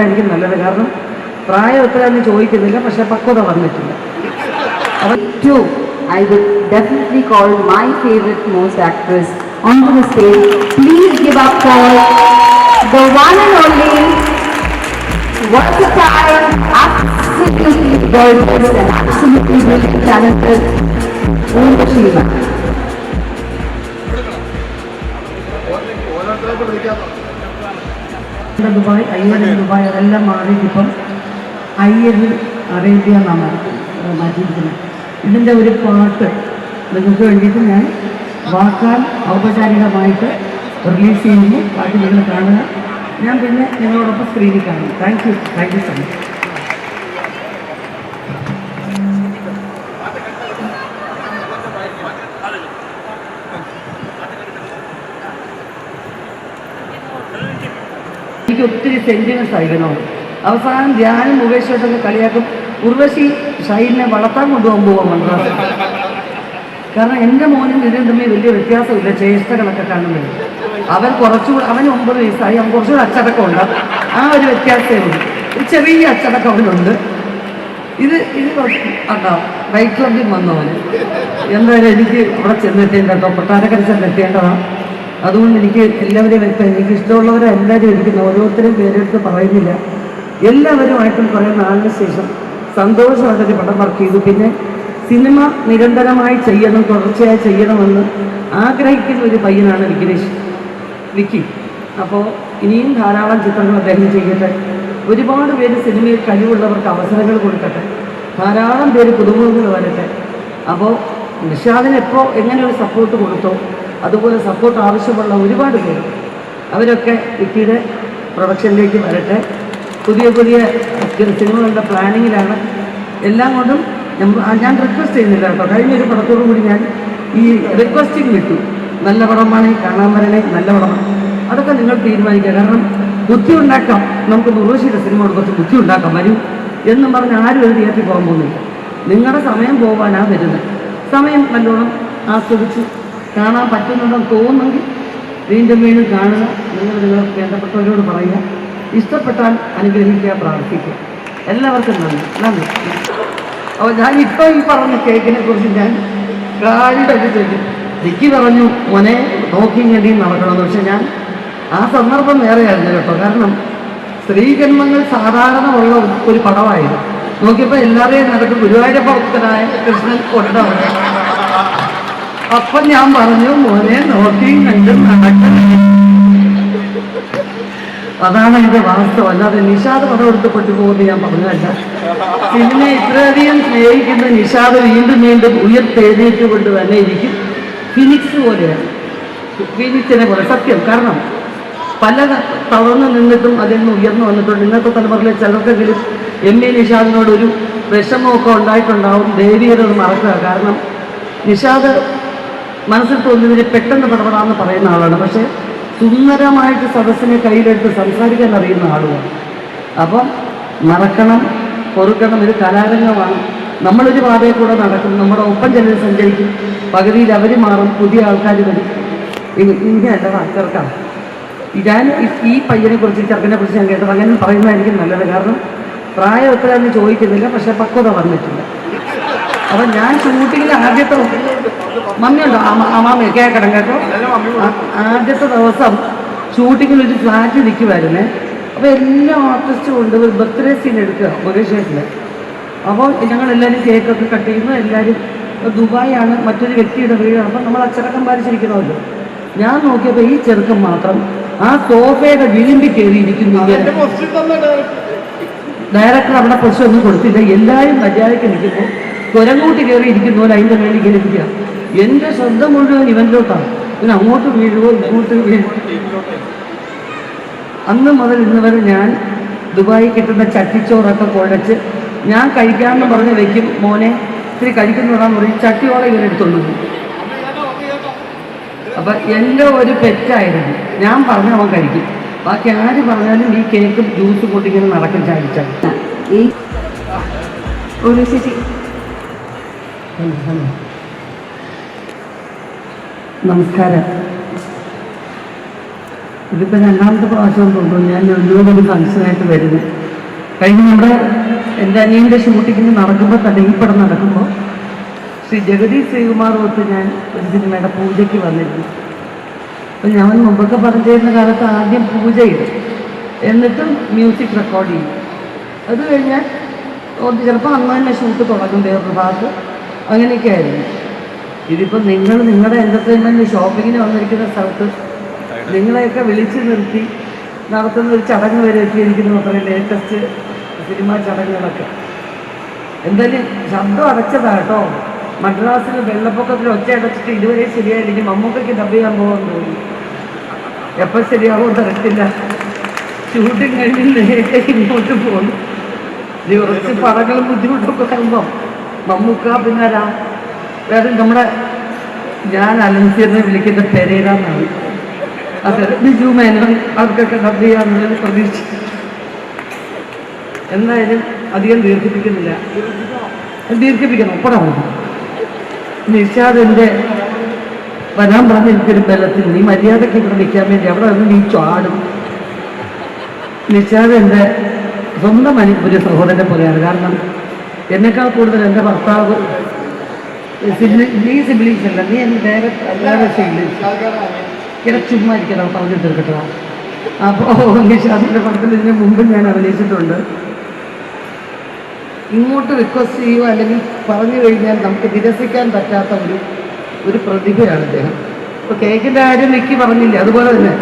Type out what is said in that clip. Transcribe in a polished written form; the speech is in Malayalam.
ആയിരിക്കും നല്ലത്. കാരണം പ്രായം എത്രയാണെന്ന് ചോദിക്കുന്നില്ല, പക്ഷെ പക്വത വന്നിട്ടില്ല. I would definitely call my favorite most actress onto the stage. Please give up for the one and only, versatile, absolutely gorgeous and absolutely brilliant, talented Urvashi ma'am. Dubai, അയ്യറിൽ ദുബായ് അതെല്ലാം മാറിയിട്ട് ഇപ്പം അയ്യറിൽ അറേബ്യ എന്നാണ് മാറ്റിയിരിക്കുന്നത്. ഇതിൻ്റെ ഒരു പാട്ട് നിങ്ങൾക്ക് വേണ്ടിയിട്ട് ഞാൻ വാക്കാൽ ഔപചാരികമായിട്ട് റിലീസ് ചെയ്യുന്നു. പാട്ട് നിങ്ങൾ കാണുക. ഞാൻ പിന്നെ നിങ്ങളോടൊപ്പം സ്ക്രീനിൽ കാണും. Thank you so much. എനിക്ക് ഒത്തിരി സെൻറ്റിമെൻറ്റ്സ് ആയിരുന്നു. അവസാനം ധ്യാനം മുകേഷോട്ടൊക്കെ കളിയാക്കും, ഉർവശി ഷൈലിനെ വളർത്താൻ കൊണ്ടുപോകാൻ മദ്രാസ്. കാരണം എൻ്റെ മോനും ഇതിനും തമ്മിൽ വലിയ വ്യത്യാസമില്ല, ചേഷ്ടകളൊക്കെ കാണുന്നത്. അവൻ 9 വയസ്സായി, അവൻ കുറച്ചുകൂടെ അച്ചടക്കമുണ്ട്. ആ ഒരു വ്യത്യാസമേ ഉള്ളൂ. ഒരു ചെറിയ അച്ചടക്കം അവനുണ്ട്. ഇത് ഉണ്ടാവും. റൈറ്റ് ക്ലബിൽ വന്നവന് എന്തായാലും എനിക്ക് അവിടെ ചെന്നെത്തേണ്ട കേട്ടോ, കൊട്ടാരക്കര ചെന്നെത്തേണ്ടതാണ്. അതുകൊണ്ട് എനിക്ക് എല്ലാവരെയും വ്യക്തം, എനിക്ക് ഇഷ്ടമുള്ളവരെ എല്ലാവരും ഇരിക്കുന്നു. ഓരോരുത്തരും പേരെടുത്ത് പറയുന്നില്ല. എല്ലാവരുമായിട്ടും കുറേ നാളിന് ശേഷം സന്തോഷമായിട്ടൊരു പടം വർക്ക് ചെയ്തു. പിന്നെ സിനിമ നിരന്തരമായി ചെയ്യണം, തുടർച്ചയായി ചെയ്യണമെന്ന് ആഗ്രഹിക്കുന്ന ഒരു പയ്യനാണ് വിക്കി. അപ്പോൾ ഇനിയും ധാരാളം ചിത്രങ്ങൾ അദ്ദേഹം ചെയ്യട്ടെ. ഒരുപാട് പേര് സിനിമയിൽ കഴിവുള്ളവർക്ക് അവസരങ്ങൾ കൊടുക്കട്ടെ. ധാരാളം പേര് പുതുമുഖങ്ങൾ വരട്ടെ. അപ്പോൾ നിഷാദിന് എപ്പോൾ എങ്ങനെ ഒരു സപ്പോർട്ട് കൊടുത്തോ അതുപോലെ സപ്പോർട്ട് ആവശ്യമുള്ള ഒരുപാട് പേര്, അവരൊക്കെ വിക്കിയുടെ പ്രൊഡക്ഷനിലേക്ക് വരട്ടെ. പുതിയ സിനിമകളുടെ പ്ലാനിങ്ങിലാണ്. എല്ലാം കൊണ്ടും ഞാൻ റിക്വസ്റ്റ് ചെയ്യുന്നില്ല കേട്ടോ. കഴിഞ്ഞൊരു പടത്തോടു കൂടി ഞാൻ ഈ റിക്വസ്റ്റിംഗ് വിട്ടു. നല്ല പടമാണ്, കാണാൻ വരണേ, നല്ല പടമാണ്. അതൊക്കെ നിങ്ങൾ തീരുമാനിക്കുക. കാരണം ബുദ്ധി ഉണ്ടാക്കാം, നമുക്ക് ഉർവശിയുടെ സിനിമയോട് കുറച്ച് ബുദ്ധി ഉണ്ടാക്കാം വരും എന്നും പറഞ്ഞ് ആരും ഒരു തിയേറ്ററിൽ പോകാൻ പോകുന്നില്ല. നിങ്ങളുടെ സമയം പോകാനാണ് വരുന്നത്. സമയം നല്ലോണം ആസ്വദിച്ച് കാണാൻ പറ്റുന്നുണ്ടെന്ന് തോന്നുമെങ്കിൽ വീണ്ടും കാണുക. നിങ്ങൾ വേണ്ടപ്പെട്ടവരോട് പറയുക. ഇഷ്ടപ്പെട്ടാൽ അനുഗ്രഹിക്കുക, പ്രാർത്ഥിക്കുക. എല്ലാവർക്കും നന്ദി. അപ്പോൾ ഞാനിപ്പോൾ ഈ പറഞ്ഞ കേക്കിനെ കുറിച്ച് ഞാൻ കാലിടൊക്കെ ചോദിക്കും. വിക്കി പറഞ്ഞു മോനെ നോക്കിയും കണ്ടിയും നടക്കണമെന്ന്. പക്ഷെ ഞാൻ ആ സന്ദർഭം വേറെയായിരുന്നു കേട്ടോ. കാരണം സ്ത്രീജന്മങ്ങൾ സാധാരണ ഉള്ള ഒരു പടമായിരുന്നു. നോക്കിയപ്പോൾ എല്ലാവരെയും നടക്കും ഗുരുവായൂരപ്പ ഭക്തനായ കൃഷ്ണൻ കൊണ്ടാണ്. അപ്പം ഞാൻ പറഞ്ഞു മോനെ നോക്കിയും കണ്ടും നടക്കണം. അതാണ് എൻ്റെ വാസ്തവം. അല്ലാതെ നിഷാദ് പടം എടുത്തപ്പെട്ടു പോകുന്നത് ഞാൻ പറഞ്ഞതല്ല. സിനിമയെ ഇത്രയധികം സ്നേഹിക്കുന്ന നിഷാദ് വീണ്ടും ഉയർത്തെഴുന്നേറ്റ് കൊണ്ട് തന്നെ ഇരിക്കും. ഫിനിക്സ് പോലെയാണ്, ഫിനിക്സിനെ പോലെ സത്യം. കാരണം പല തളർന്നു നിന്നിട്ടും അതിൽ നിന്ന് ഉയർന്നു വന്നിട്ടുണ്ട്. ഇന്നത്തെ തലമുറയിലെ ചിലർക്കെങ്കിലും എം.എ. നിഷാദിനോടൊരു വിഷമമൊക്കെ ഉണ്ടായിട്ടുണ്ടാവും. ദേവിയരത് മറക്കുക. കാരണം നിഷാദ് മനസ്സിൽ തോന്നുന്നതിന് പെട്ടെന്ന് പടപെടാമെന്ന് പറയുന്ന ആളാണ്. പക്ഷേ സുന്ദരമായിട്ട് സദസ്സിനെ കയ്യിലെടുത്ത് സംസാരിക്കാൻ അറിയുന്ന ആളുമാണ്. അപ്പം മറക്കണം, പൊറുക്കണം. ഇത് കലാരംഗമാണ്. നമ്മളൊരു പാതയിൽ കൂടെ നടക്കും, നമ്മുടെ ഒപ്പം ചിലർ സഞ്ചരിക്കും. പകുതിയിൽ അവർ മാറും, പുതിയ ആൾക്കാർ വരും. ഇങ്ങനെയല്ല ചെറുക്കാം. ഞാൻ ഈ പയ്യനെ കുറിച്ച്, ചെറുക്കനെ കുറിച്ച് ഞാൻ കേട്ടത് അങ്ങനെ പറയുന്നതായിരിക്കും നല്ലത്. കാരണം പ്രായം എത്രയാണെന്ന് ചോദിക്കുന്നില്ല, പക്ഷെ പക്വത വന്നിട്ടില്ല. അപ്പം ഞാൻ ഷൂട്ടിങ്ങിൽ ആദ്യത്തെ മമ്മിയുണ്ടോ അമ്മാമ്മ കേൾക്കണം കേട്ടോ. ആദ്യത്തെ ദിവസം ഷൂട്ടിങ്ങിൽ ഒരു ഫ്ലാറ്റ് നിൽക്കുമായിരുന്നേ. അപ്പോൾ എല്ലാ ആർട്ടിസ്റ്റും ഉണ്ട്. ഒരു ബർത്ത്ഡേ സീൻ എടുക്കുക മുകേഷേട്ടിൽ. അപ്പോൾ ഞങ്ങളെല്ലാവരും കേക്കൊക്കെ കട്ട് ചെയ്യുന്നു. എല്ലാവരും ദുബായാണ്, മറ്റൊരു വ്യക്തിയുടെ വീടാണ്. അപ്പം നമ്മൾ അച്ചടക്കം പാലിച്ചിരിക്കണമല്ലോ. ഞാൻ നോക്കിയപ്പോൾ ഈ ചെറുക്കം മാത്രം ആ സോഫയുടെ വിളിമ്പി കയറിയിരിക്കുന്നു. ഡയറക്ടർ അവിടെ പൊസിഷനൊന്നും കൊടുത്തില്ല. എല്ലാവരും മര്യാദയ്ക്ക് നിൽക്കുമ്പോൾ കുരങ്ങൂട്ടി കയറി ഇരിക്കുന്ന പോലെ അതിൻ്റെ മേളിൽ കയറിയിരിക്കുക. എൻ്റെ ശ്രദ്ധ മുഴുവൻ ഇവനിലോട്ടാണ്. പിന്നെ അങ്ങോട്ട് വീഴുവോ ഇങ്ങോട്ട് വീഴുവോ. അന്ന് മുതൽ ഇന്ന് വരെ ഞാൻ ദുബായി കിട്ടുന്ന ചട്ടിച്ചോറൊക്കെ കുഴച്ച് ഞാൻ കഴിക്കാമെന്ന് പറഞ്ഞ് വെക്കും. മോനെ ഇത്തിരി കഴിക്കുന്നതാന്ന് പറയും. ചട്ടിയോടെ ഇവരെ എടുത്തോണ്ട് പോകും. അപ്പം എൻ്റെ ഒരു പെറ്റായിരുന്നു. ഞാൻ പറഞ്ഞ അവൻ കഴിക്കും. ബാക്കി ആര് പറഞ്ഞാലും ഈ കേക്കും ജ്യൂസ് പൊട്ടിങ്ങനെ നടക്കും ചാടിച്ചാൽ. നമസ്കാരം. ഇതിപ്പോൾ രണ്ടാമത്തെ പ്രാവശ്യം തോന്നുന്നു ഞാൻ ഒരു ഫംഗ്ഷനായിട്ട് വരുന്നത്. കഴിഞ്ഞ നമ്മുടെ എൻ്റെ അനിയൻ്റെ ഷൂട്ടിങ്ങിന് നടക്കുമ്പോൾ തന്നെ ഈ പടം നടക്കുമ്പോൾ ശ്രീ ജഗതി ശ്രീകുമാർ ഒത്ത് ഞാൻ ഒരു സിനിമയുടെ പൂജയ്ക്ക് വന്നിരുന്നു. അപ്പം ഞാൻ മുമ്പൊക്കെ പറഞ്ഞിരുന്ന കാലത്ത് ആദ്യം പൂജ ചെയ്തു, എന്നിട്ടും മ്യൂസിക് റെക്കോർഡ് ചെയ്യും. അത് കഴിഞ്ഞാൽ ചിലപ്പോൾ അന്ന് തന്നെ ഷൂട്ട് തുടങ്ങും വേറൊരു ഭാഗത്ത്. അങ്ങനെയൊക്കെ ആയിരുന്നു. ഇതിപ്പോൾ നിങ്ങൾ നിങ്ങളുടെ എൻ്റർടൈൻമെൻറ്റ് ഷോപ്പിങ്ങിന് വന്നിരിക്കുന്ന സ്ഥലത്ത് നിങ്ങളെയൊക്കെ വിളിച്ചു നിർത്തി നടത്തുന്ന ഒരു ചടങ്ങ് വരെ എത്തിയിരിക്കുന്നു. അത്രയും ലേറ്റസ്റ്റ് സിനിമാ ചടങ്ങുകളൊക്കെ. എന്തായാലും ശബ്ദം അടച്ചതാട്ടോ. മദ്രാസിൽ വെള്ളപ്പൊക്കത്തിൽ ഒച്ച അടച്ചിട്ട് ഇതുവരെ ശരിയായില്ലെങ്കിൽ മമ്മൂക്കയ്ക്ക് ഡബ് ചെയ്യാൻ പോകാൻ തോന്നി. എപ്പോൾ ശരിയാകുമെന്ന് അറിയത്തില്ല. ഷൂട്ടിങ് കഴിഞ്ഞ് നേരെ ഇങ്ങോട്ട് പോകുന്നു. ഇനി കുറച്ച് പടങ്ങളും ബുദ്ധിമുട്ടൊക്കെ വരുമ്പം മമ്മൂക്ക പിന്നെ വേറെ നമ്മുടെ ഞാൻ അലൻസിയറിനെ വിളിക്കുന്ന പെരേര എന്നാണ്. അത് ബിജു മേനോൻ അവർക്കൊക്കെ ഡബ് ചെയ്യാന്നുള്ളത് പ്രതീക്ഷ. എന്തായാലും അധികം ദീർഘിപ്പിക്കണം. ഒപ്പടാണ് നിഷാദിൻ്റെ വരാൻ പറഞ്ഞ എനിക്കൊരു ബലത്തിൽ നീ മര്യാദയ്ക്ക് ഇവിടെ നിൽക്കാൻ വേണ്ടി അവിടെ വന്ന് നീ ചാടും. നിഷാദ് എൻ്റെ സ്വന്തം ഒരു സഹോദരനെ പോലെയാണ്. കാരണം എന്നെക്കാൾ കൂടുതൽ എൻ്റെ ഭർത്താവ് നീ സിബ്ലിങ്സ് അല്ല, നീ എൻ്റെ ഡയറക്റ്റ് അല്ലാതെ സിബ്ലിങ്സ് ഇങ്ങനെ ചുമ്മാ ഇരിക്കണം പറഞ്ഞു തീർക്കട്ടോ. അപ്പോൾ നിഷാദിൻ്റെ പടത്തിൽ ഇതിന് മുമ്പ് ഞാൻ അഭിനയിച്ചിട്ടുണ്ട്. ഇങ്ങോട്ട് റിക്വസ്റ്റ് ചെയ്യുക അല്ലെങ്കിൽ പറഞ്ഞു കഴിഞ്ഞാൽ നമുക്ക് നിരസിക്കാൻ പറ്റാത്ത ഒരു പ്രതിഭയാണ് അദ്ദേഹം. ഇപ്പോൾ കേക്കിൻ്റെ കാര്യം വിക്കി പറഞ്ഞില്ലേ, അതുപോലെ തന്നെ